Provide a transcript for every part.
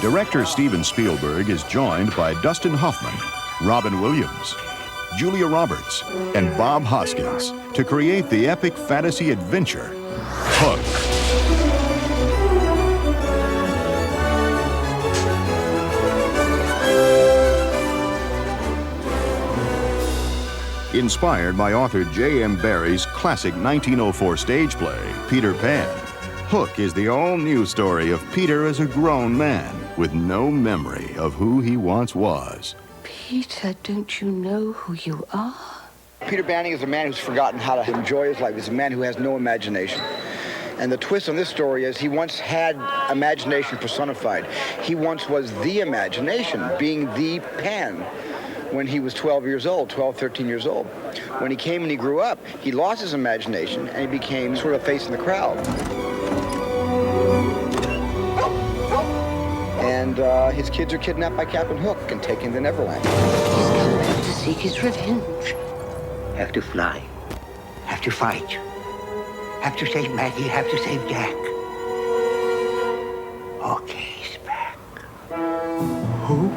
Director Steven Spielberg is joined by Dustin Hoffman, Robin Williams, Julia Roberts, and Bob Hoskins to create the epic fantasy adventure, Hook. Inspired by author J.M. Barrie's classic 1904 stage play, Peter Pan, Hook is the all-new story of Peter as a grown man with no memory of who he once was. Peter, don't you know who you are? Peter Banning is a man who's forgotten how to enjoy his life. He's a man who has no imagination. And the twist on this story is he once had imagination personified. He once was the imagination, being the Pan, when he was 12 years old, 12, 13 years old. When he came and he grew up, he lost his imagination and he became sort of a face in the crowd. And his kids are kidnapped by Captain Hook and taken to Neverland. He's come back to seek his revenge. Have to fly, have to fight, have to save Maggie, have to save Jack. Okay, back. Who?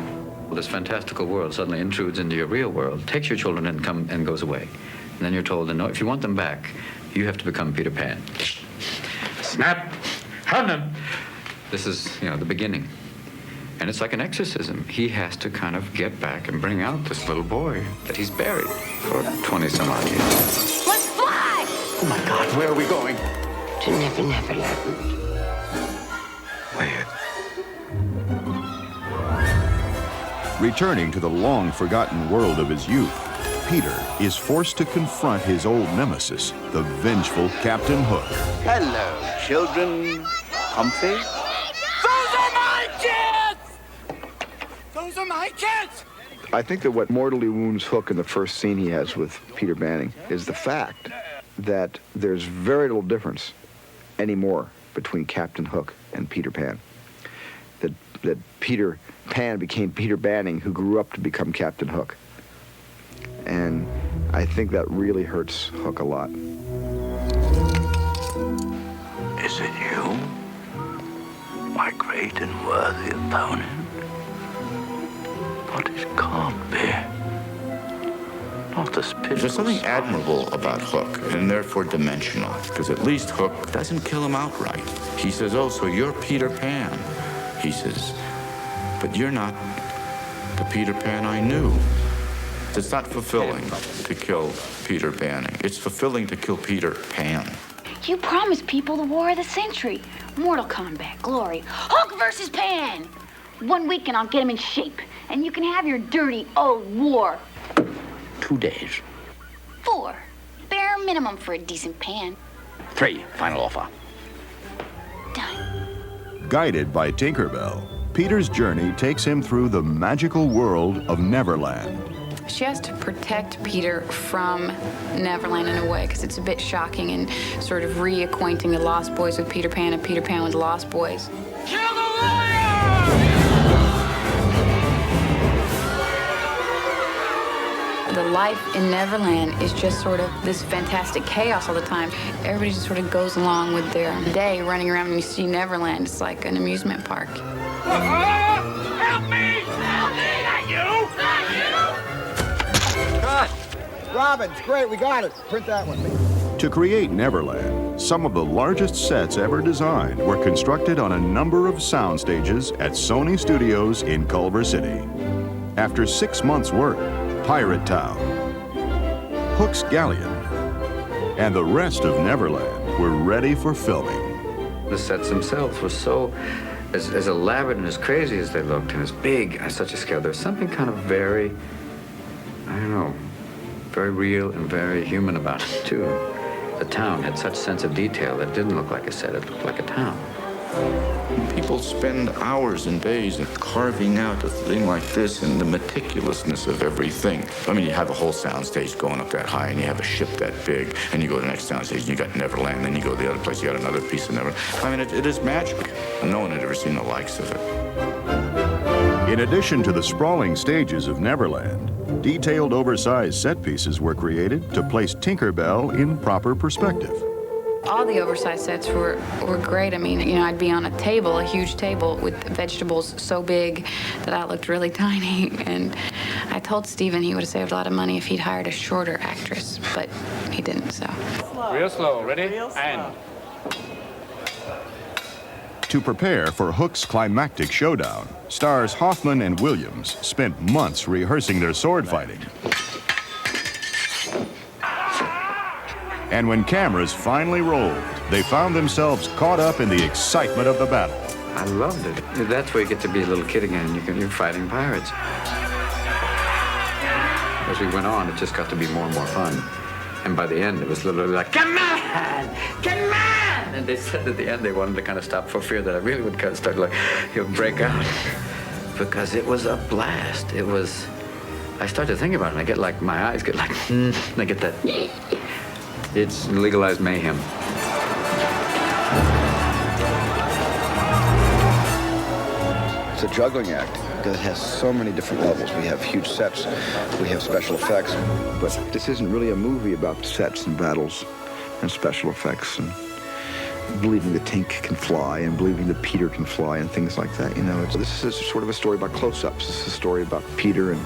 Well, this fantastical world suddenly intrudes into your real world, takes your children and goes away. And then you're told that no, if you want them back, you have to become Peter Pan. Snap! Hoffman! This is, the beginning. And it's like an exorcism. He has to kind of get back and bring out this little boy that he's buried for 20-some-odd years. Let's fly! Oh, my God, where are we going? To Neverland. Where? Returning to the long-forgotten world of his youth, Peter is forced to confront his old nemesis, the vengeful Captain Hook. Hello, children. Comfy? Those are my kids! Those are my kids! I think that what mortally wounds Hook in the first scene he has with Peter Banning is the fact that there's very little difference anymore between Captain Hook and Peter Pan. That Peter Pan became Peter Banning, who grew up to become Captain Hook. And I think that really hurts Hook a lot. Is it you, my great and worthy opponent? But it can't be. Not this pitiful. There's something admirable about Hook, and therefore dimensional, because at least Hook doesn't kill him outright. He says, oh, so you're Peter Pan. He says, but you're not the Peter Pan I knew. It's not fulfilling to kill Peter Banning. It's fulfilling to kill Peter Pan. You promised people the war of the century. Mortal Kombat, glory. Hulk versus Pan! 1 week and I'll get him in shape. And you can have your dirty old war. 2 days. 4. Bare minimum for a decent Pan. 3. Final offer. Done. Guided by Tinkerbell, Peter's journey takes him through the magical world of Neverland. She has to protect Peter from Neverland in a way, because it's a bit shocking and sort of reacquainting the Lost Boys with Peter Pan and Peter Pan with the Lost Boys. Kill the lion! The life in Neverland is just sort of this fantastic chaos all the time. Everybody just sort of goes along with their day, running around, and you see Neverland. It's like an amusement park. Help me! Help me! Not you! Not you! Cut! Robin, it's great, we got it. Print that one. To create Neverland, some of the largest sets ever designed were constructed on a number of sound stages at Sony Studios in Culver City. After 6 months' work, Pirate Town, Hook's Galleon, and the rest of Neverland were ready for filming. The sets themselves were so, as elaborate and as crazy as they looked, and as big on such a scale, there was something kind of very, very real and very human about it, too. The town had such sense of detail that it didn't look like a set, it looked like a town. People spend hours and days carving out a thing like this and the meticulousness of everything. I mean, you have a whole soundstage going up that high, and you have a ship that big, and you go to the next soundstage, and you got Neverland, then you go to the other place, you got another piece of Neverland. I mean, it is magic, and no one had ever seen the likes of it. In addition to the sprawling stages of Neverland, detailed oversized set pieces were created to place Tinkerbell in proper perspective. All the oversized sets were great. I mean, you know, I'd be on a table, a huge table, with vegetables so big that I looked really tiny. And I told Steven he would have saved a lot of money if he'd hired a shorter actress, but he didn't, so. Real slow. Ready? And. To prepare for Hook's climactic showdown, stars Hoffman and Williams spent months rehearsing their sword fighting. And when cameras finally rolled, they found themselves caught up in the excitement of the battle. I loved it. That's where you get to be a little kid again. You're fighting pirates. As we went on, it just got to be more and more fun. And by the end, it was literally like, come on! Come on! And they said at the end they wanted to kind of stop for fear that I really would kind of start like, break out. Because it was a blast. It was, I started thinking about it, and I get like, my eyes get like, and I get that, it's legalized mayhem. It's a juggling act because it has so many different levels. We have huge sets, we have special effects, but this isn't really a movie about sets and battles and special effects and believing the Tink can fly and believing that Peter can fly and things like that. You know, this is sort of a story about close-ups. This is a story about Peter and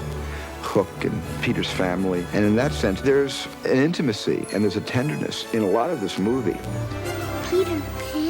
Hook and Peter's family. And in that sense, there's an intimacy and there's a tenderness in a lot of this movie. Peter Pan.